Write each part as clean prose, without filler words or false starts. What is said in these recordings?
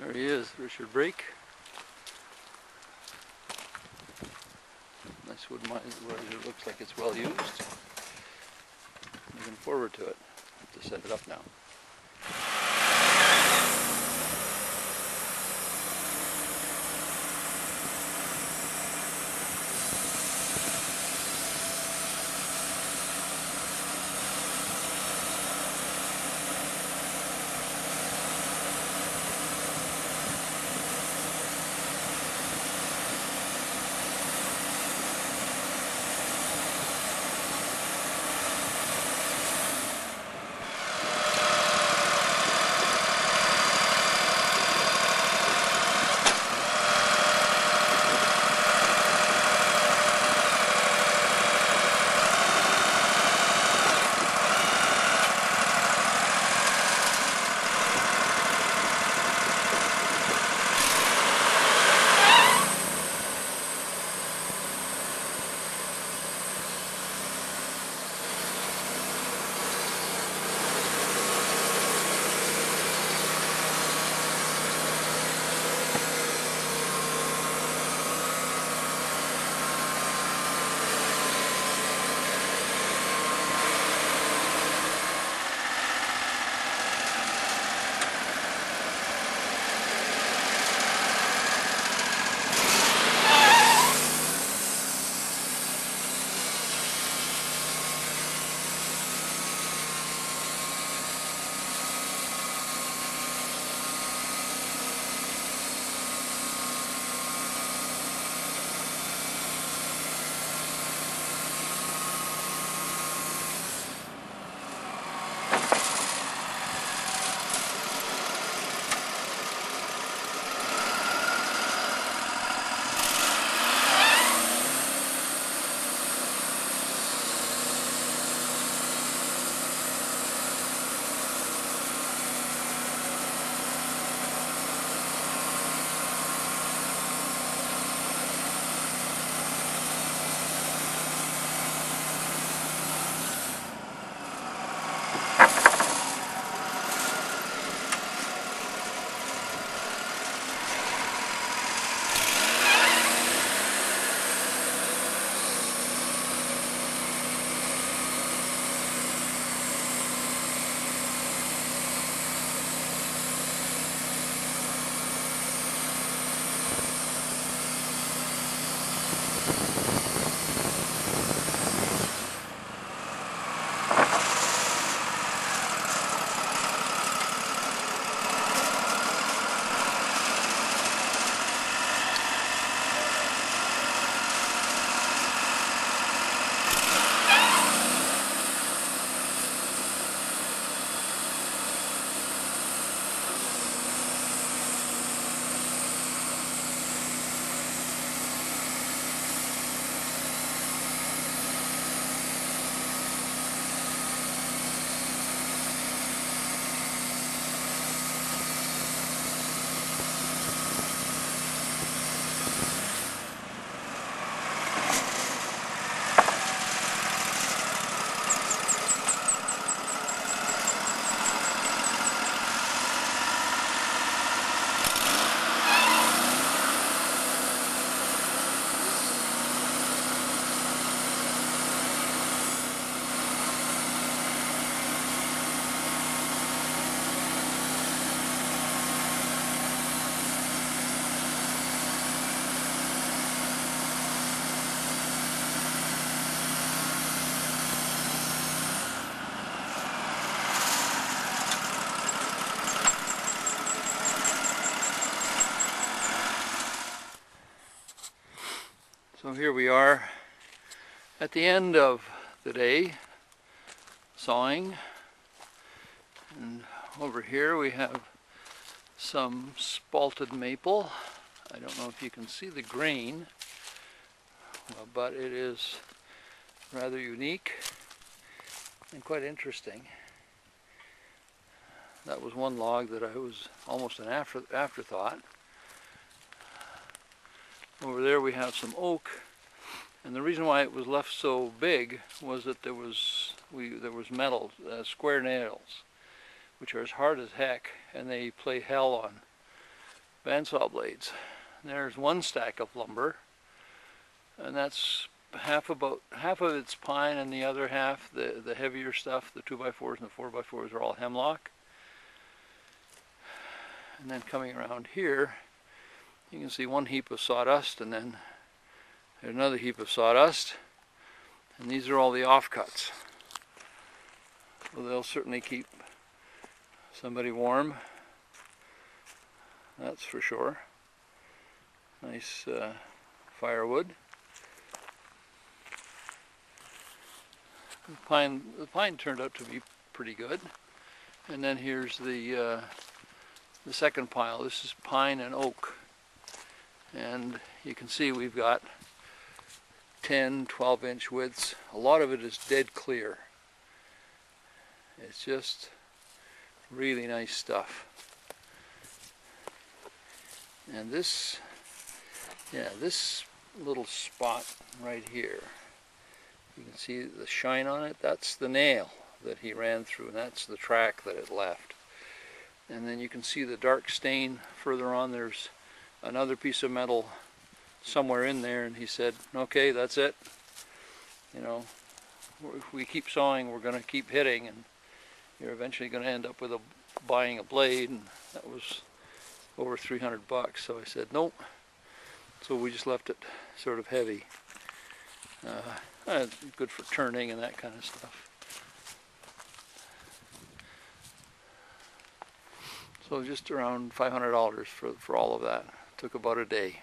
There he is, Richard Brake. Nice wood mine, it looks like it's well used. Looking forward to it. Have to set it up now. So here we are at the end of the day sawing, and over here we have some spalted maple. I don't know if you can see the grain, but it is rather unique and quite interesting. That was one log that I was almost an afterthought. Over there we have some oak, and the reason why it was left so big was that there was metal, square nails, which are as hard as heck, and they play hell bandsaw blades. There's one stack of lumber, and that's half of it's pine, and the other half, the heavier stuff, the 2x4s and the 4x4s, are all hemlock. And then coming around here, you can see one heap of sawdust, and then there's another heap of sawdust, and these are all the offcuts. Well, they'll certainly keep somebody warm, that's for sure. Nice firewood. The pine turned out to be pretty good. And then here's the second pile. This is pine and oak. And you can see we've got 10, 12-inch widths. A lot of it is dead clear. It's just really nice stuff. And this little spot right here, you can see the shine on it. That's the nail that he ran through, and that's the track that it left. And then you can see the dark stain further on. There's another piece of metal somewhere in there, and he said, okay, that's it. You know, if we keep sawing, we're going to keep hitting, and you're eventually going to end up with buying a blade, and that was over $300. So I said nope. So we just left it sort of heavy. Good for turning and that kind of stuff. So just around $500 for all of that. Took about a day.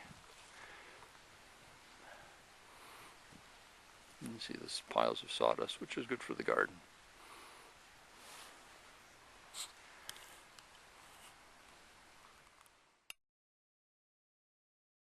You can see this piles of sawdust, which is good for the garden.